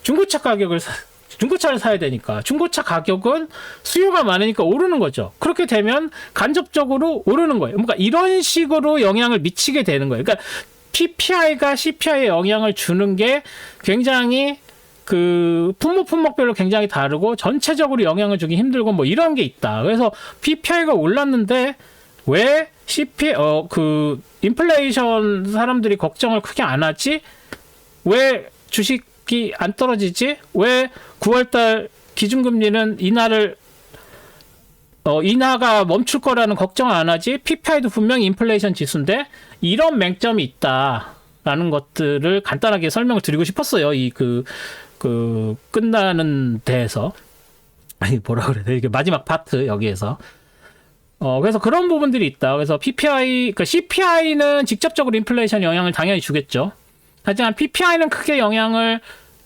중고차를 사야 되니까 중고차 가격은 수요가 많으니까 오르는 거죠. 그렇게 되면 간접적으로 오르는 거예요. 그러니까 이런 식으로 영향을 미치게 되는 거예요. 그러니까 PPI가 CPI에 영향을 주는 게 굉장히 그 품목별로 굉장히 다르고 전체적으로 영향을 주기 힘들고 뭐 이런 게 있다. 그래서 PPI가 올랐는데 왜 인플레이션 사람들이 걱정을 크게 안 하지? 왜 주식이 안 떨어지지? 왜 9월달 기준금리는 인하가 멈출 거라는 걱정 안 하지? PPI도 분명히 인플레이션 지수인데 이런 맹점이 있다라는 것들을 간단하게 설명을 드리고 싶었어요. 끝나는 데에서. 뭐라 그래야 돼? 이게 마지막 파트 여기에서. 그래서 그런 부분들이 있다. 그래서 그러니까 CPI는 직접적으로 인플레이션 영향을 당연히 주겠죠. 하지만 PPI는 크게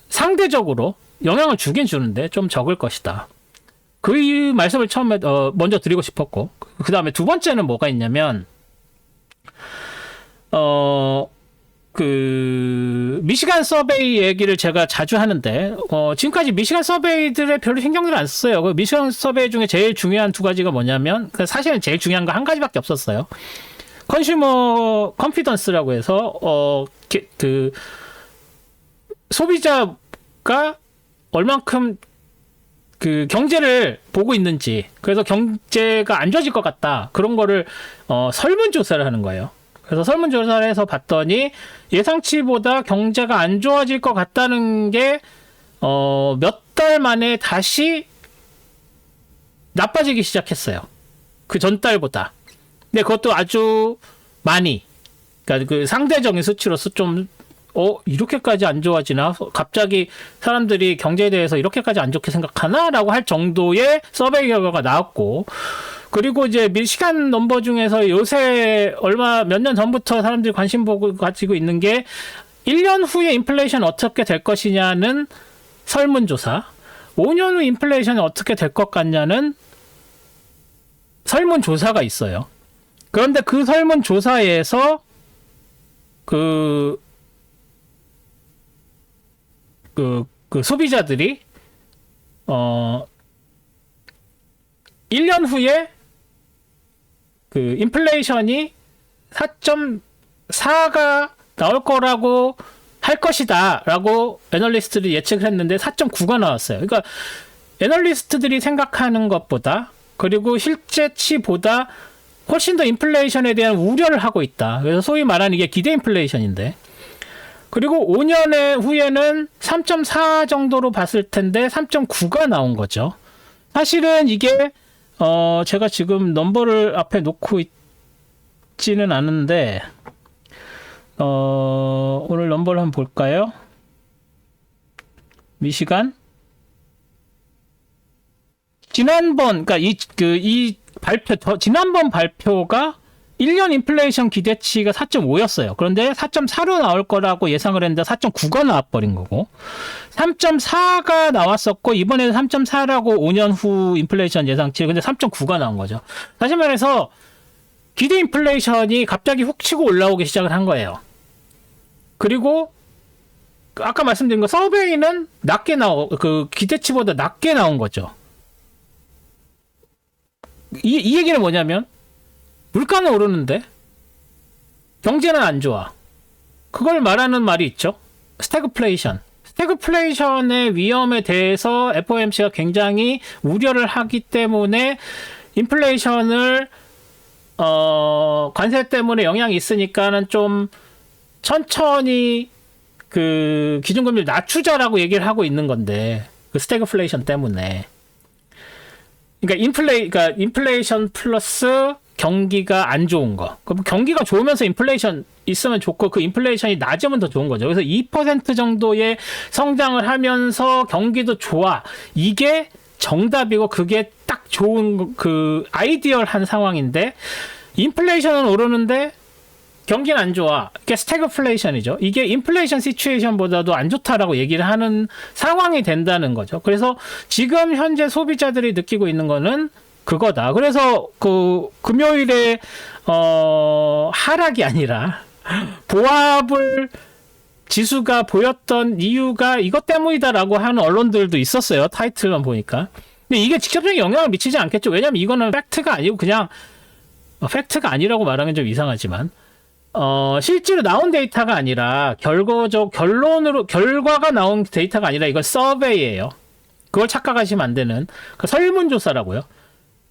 상대적으로 영향을 주긴 주는데 좀 적을 것이다. 그 말씀을 처음에 먼저 드리고 싶었고, 그 다음에 두 번째는 뭐가 있냐면 미시간 서베이 얘기를 제가 자주 하는데, 지금까지 미시간 서베이들의 별로 신경을 안 썼어요. 그 미시간 서베이 중에 제일 중요한 두 가지가 뭐냐면, 사실은 제일 중요한 거 한 가지밖에 없었어요. 컨슈머 컨피던스라고 해서, 소비자가 얼만큼 그 경제를 보고 있는지, 그래서 경제가 안 좋아질 것 같다. 그런 거를, 설문조사를 하는 거예요. 그래서 설문조사를 해서 봤더니 예상치보다 경제가 안 좋아질 것 같다는 게 몇 달 만에 다시 나빠지기 시작했어요. 그 전달보다. 근데 그것도 아주 많이, 그러니까 그 상대적인 수치로서 좀 이렇게까지 안 좋아지나? 갑자기 사람들이 경제에 대해서 이렇게까지 안 좋게 생각하나? 라고 할 정도의 서베이 결과가 나왔고, 그리고 이제 미시간 넘버 중에서 요새 몇 년 전부터 사람들이 관심 보고 가지고 있는 게 1년 후에 인플레이션 어떻게 될 것이냐는 설문조사, 5년 후 인플레이션이 어떻게 될 것 같냐는 설문조사가 있어요. 그런데 그 설문조사에서 그 소비자들이 1년 후에 그 인플레이션이 4.4가 나올 거라고 할 것이다라고 애널리스트들이 예측을 했는데 4.9가 나왔어요. 그러니까 애널리스트들이 생각하는 것보다 그리고 실제치보다 훨씬 더 인플레이션에 대한 우려를 하고 있다. 그래서 소위 말하는 이게 기대 인플레이션인데, 그리고 5년의 후에는 3.4 정도로 봤을 텐데 3.9가 나온 거죠. 사실은 이게 제가 지금 넘버를 앞에 놓고 있지는 않은데 오늘 넘버를 한번 볼까요? 미시간 지난번 그러니까 이 발표 지난번 발표가 1년 인플레이션 기대치가 4.5였어요. 그런데 4.4로 나올 거라고 예상을 했는데 4.9가 나와버린 거고, 3.4가 나왔었고 이번에는 3.4라고 5년 후 인플레이션 예상치, 근데 3.9가 나온 거죠. 다시 말해서 기대 인플레이션이 갑자기 훅 치고 올라오기 시작을 한 거예요. 그리고 아까 말씀드린 거 서베이는 낮게 그 기대치보다 낮게 나온 거죠. 이 얘기는 뭐냐면 물가는 오르는데 경제는 안 좋아. 그걸 말하는 말이 있죠. 스태그플레이션. 스태그플레이션의 위험에 대해서 FOMC가 굉장히 우려를 하기 때문에 인플레이션을 관세 때문에 영향이 있으니까는 좀 천천히 그 기준금리를 낮추자라고 얘기를 하고 있는 건데, 그 스태그플레이션 때문에. 그러니까 인플레이션 플러스 경기가 안 좋은 거. 그럼 경기가 좋으면서 인플레이션 있으면 좋고 그 인플레이션이 낮으면 더 좋은 거죠. 그래서 2% 정도의 성장을 하면서 경기도 좋아. 이게 정답이고 그게 딱 좋은 그 아이디얼한 상황인데, 인플레이션은 오르는데 경기는 안 좋아. 이게 스태그플레이션이죠. 이게 인플레이션 시츄에이션보다도 안 좋다라고 얘기를 하는 상황이 된다는 거죠. 그래서 지금 현재 소비자들이 느끼고 있는 거는 그거다. 그래서 그 금요일에 하락이 아니라 보합을 지수가 보였던 이유가 이것 때문이다라고 하는 언론들도 있었어요. 타이틀만 보니까. 근데 이게 직접적인 영향을 미치지 않겠죠. 왜냐면 이거는 팩트가 아니고, 그냥 팩트가 아니라고 말하면 좀 이상하지만 실제로 나온 데이터가 아니라 결과가 나온 데이터가 아니라 이건 서베이예요. 그걸 착각하시면 안 되는, 그 설문조사라고요.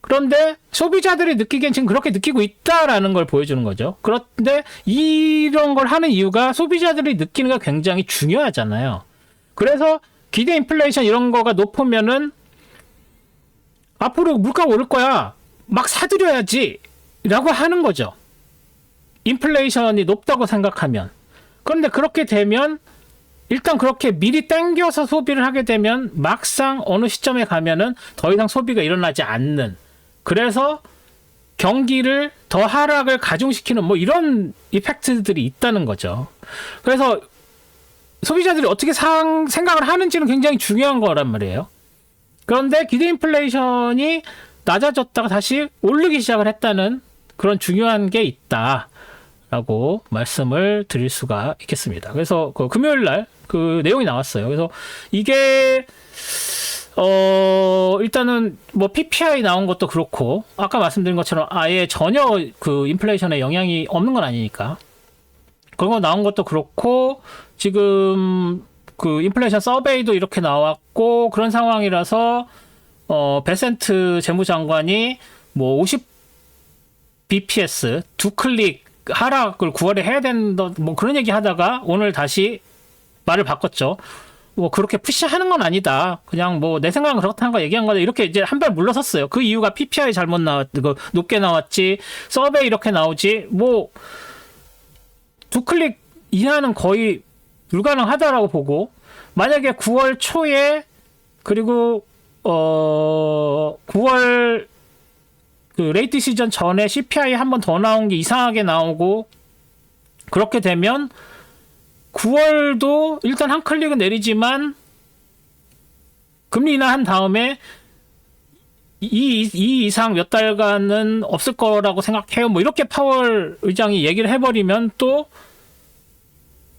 그런데 소비자들이 느끼기엔 지금 그렇게 느끼고 있다라는 걸 보여주는 거죠. 그런데 이런 걸 하는 이유가 소비자들이 느끼는 게 굉장히 중요하잖아요. 그래서 기대 인플레이션 이런 거가 높으면은 앞으로 물가가 오를 거야, 막 사들여야지 라고 하는 거죠. 인플레이션이 높다고 생각하면. 그런데 그렇게 되면 일단 그렇게 미리 땡겨서 소비를 하게 되면 막상 어느 시점에 가면은 더 이상 소비가 일어나지 않는, 그래서 경기를 더 하락을 가중시키는 뭐 이런 이펙트들이 있다는 거죠. 그래서 소비자들이 어떻게 생각을 하는지는 굉장히 중요한 거란 말이에요. 그런데 기대 인플레이션이 낮아졌다가 다시 오르기 시작을 했다는 그런 중요한 게 있다라고 말씀을 드릴 수가 있겠습니다. 그래서 그 금요일 날 그 내용이 나왔어요. 그래서 이게 일단은 뭐 PPI 나온 것도 그렇고, 아까 말씀드린 것처럼 아예 전혀 그 인플레이션에 영향이 없는 건 아니니까 그런 거 나온 것도 그렇고, 지금 그 인플레이션 서베이도 이렇게 나왔고, 그런 상황이라서 베센트 재무장관이 뭐 50 BPS 두 클릭 하락을 9월에 해야 된다 뭐 그런 얘기 하다가 오늘 다시 말을 바꿨죠. 뭐 그렇게 푸시하는 건 아니다. 그냥 뭐 내 생각은 그렇다는 거 얘기한 거다. 이렇게 이제 한 발 물러섰어요. 그 이유가 PPI 잘못 그 높게 나왔지, 서베이 이렇게 나오지, 뭐 두 클릭 이하는 거의 불가능하다라고 보고, 만약에 9월 초에 그리고 9월 그 레이트 시전 전에 CPI 한 번 더 나온 게 이상하게 나오고, 그렇게 되면 9월도 일단 한 클릭은 내리지만 금리 인하한 다음에 이 이상 몇 달간은 없을 거라고 생각해요. 뭐 이렇게 파월 의장이 얘기를 해버리면 또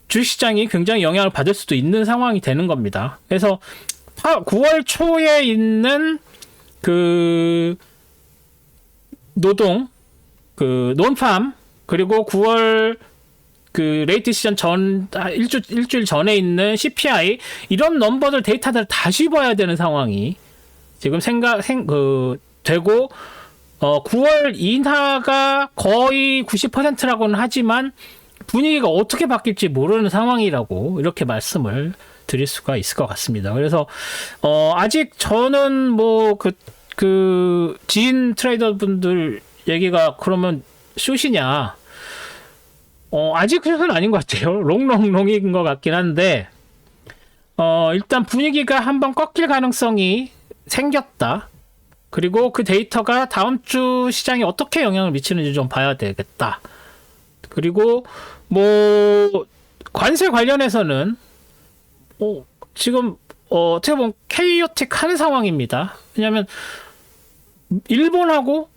주식시장이 굉장히 영향을 받을 수도 있는 상황이 되는 겁니다. 그래서 9월 초에 있는 그 노동, 그 논팜, 그리고 9월 그 레이트 시전 전 일주일 전에 있는 CPI 이런 넘버들 데이터들 다시 봐야 되는 상황이 지금 되고 9월 인하가 거의 90%라고는 하지만 분위기가 어떻게 바뀔지 모르는 상황이라고 이렇게 말씀을 드릴 수가 있을 것 같습니다. 그래서 아직 저는 뭐 그 지인 트레이더 분들 얘기가 그러면 숏이냐? 아직 숏은 아닌 것 같아요. 롱인 것 같긴 한데 일단 분위기가 한번 꺾일 가능성이 생겼다. 그리고 그 데이터가 다음 주 시장에 어떻게 영향을 미치는지 좀 봐야 되겠다. 그리고 뭐 관세 관련해서는 지금 어떻게 보면 케이오틱한 상황입니다. 왜냐하면 일본하고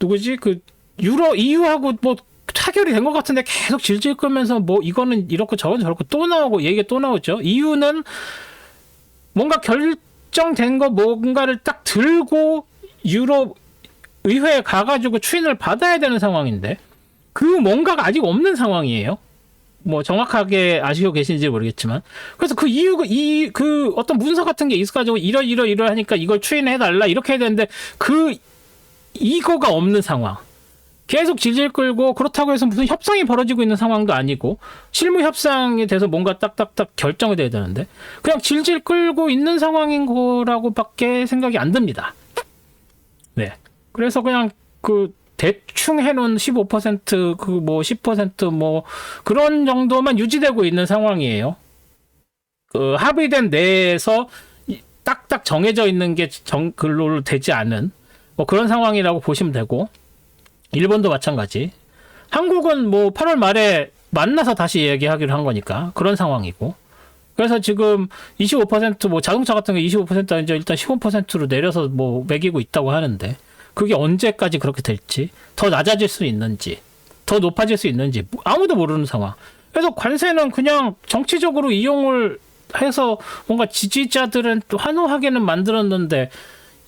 누구지 그 EU하고 뭐 타결이 된 것 같은데 계속 질질 끌면서 뭐 이거는 이렇고 저건 저렇고 또 나오고 얘기가 또 나오죠. EU는 뭔가 결정된 거 뭔가를 딱 들고 유럽 의회에 가가지고 추인을 받아야 되는 상황인데 그 뭔가가 아직 없는 상황이에요. 뭐 정확하게 아시고 계신지 모르겠지만 그래서 그 이유가 그 어떤 문서 같은 게 있어가지고 이러하니까 이걸 추인해달라 이렇게 해야 되는데 이거가 없는 상황. 계속 질질 끌고 그렇다고 해서 무슨 협상이 벌어지고 있는 상황도 아니고 실무 협상에 대해서 뭔가 딱딱딱 결정이 돼야 되는데 그냥 질질 끌고 있는 상황인 거라고밖에 생각이 안 듭니다. 네. 그래서 그냥 그 대충 해놓은 15% 그 뭐 10% 뭐 그런 정도만 유지되고 있는 상황이에요. 그 합의된 내에서 딱딱 정해져 있는 게 글로 되지 않은 뭐 그런 상황이라고 보시면 되고 일본도 마찬가지. 한국은 뭐 8월 말에 만나서 다시 얘기하기로 한 거니까 그런 상황이고. 그래서 지금 25%뭐 자동차 같은 게 25% 이제 일단 15%로 내려서 뭐 매기고 있다고 하는데 그게 언제까지 그렇게 될지, 더 낮아질 수 있는지, 더 높아질 수 있는지 아무도 모르는 상황. 그래서 관세는 그냥 정치적으로 이용을 해서 뭔가 지지자들은 또 환호하게는 만들었는데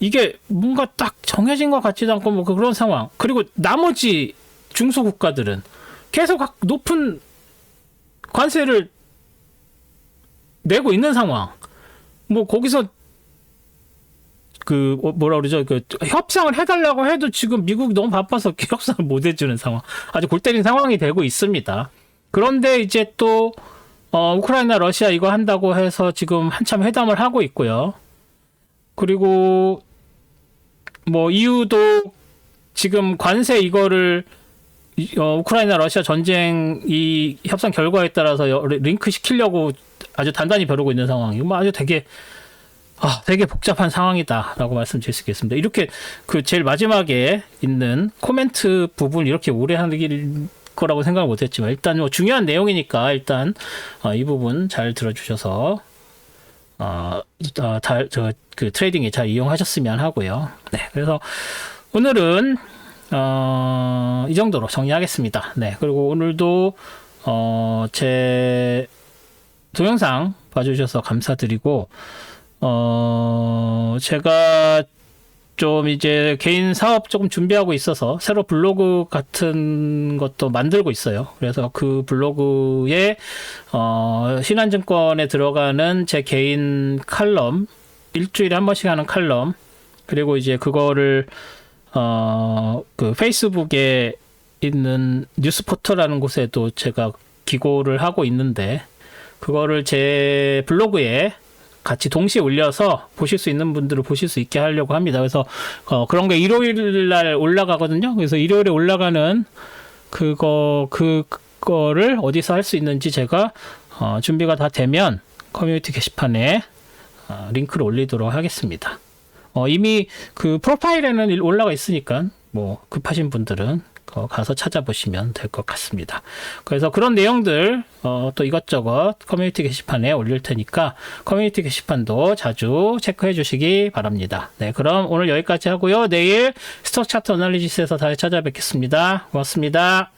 이게 뭔가 딱 정해진 것 같지도 않고 뭐 그런 상황. 그리고 나머지 중소국가들은 계속 높은 관세를 내고 있는 상황. 뭐 거기서 그 뭐라 그러죠? 그 협상을 해달라고 해도 지금 미국이 너무 바빠서 협상을 못 해주는 상황. 아주 골 때린 상황이 되고 있습니다. 그런데 이제 또 우크라이나 러시아 이거 한다고 해서 지금 한참 회담을 하고 있고요. 그리고 뭐 EU도 지금 관세 이거를 우크라이나 러시아 전쟁 이 협상 결과에 따라서 링크 시키려고 아주 단단히 벼르고 있는 상황이고 뭐 아주 되게 복잡한 상황이다라고 말씀드릴 수 있겠습니다. 이렇게 그 제일 마지막에 있는 코멘트 부분 이렇게 오래 하는 거라고 생각을 못했지만 일단 뭐 중요한 내용이니까 일단 이 부분 잘 들어주셔서 그 트레이딩에 잘 이용하셨으면 하고요. 네, 그래서 오늘은 이 정도로 정리하겠습니다. 네, 그리고 오늘도 제 동영상 봐주셔서 감사드리고 제가 좀 이제 개인 사업 조금 준비하고 있어서 새로 블로그 같은 것도 만들고 있어요. 그래서 그 블로그에 신한증권에 들어가는 제 개인 칼럼 일주일에 한 번씩 하는 칼럼 그리고 이제 그거를 그 페이스북에 있는 뉴스포터라는 곳에도 제가 기고를 하고 있는데 그거를 제 블로그에 같이 동시에 올려서 보실 수 있는 분들을 보실 수 있게 하려고 합니다. 그래서 그런 게 일요일 날 올라가거든요. 그래서 일요일에 올라가는 그거를 어디서 할 수 있는지 제가 준비가 다 되면 커뮤니티 게시판에 링크를 올리도록 하겠습니다. 이미 그 프로파일에는 올라가 있으니까 뭐 급하신 분들은 가서 찾아보시면 될 것 같습니다. 그래서 그런 내용들 또 이것저것 커뮤니티 게시판에 올릴 테니까 커뮤니티 게시판도 자주 체크해 주시기 바랍니다. 네, 그럼 오늘 여기까지 하고요. 내일 스톡 차트 어널리시스에서 다시 찾아뵙겠습니다. 고맙습니다.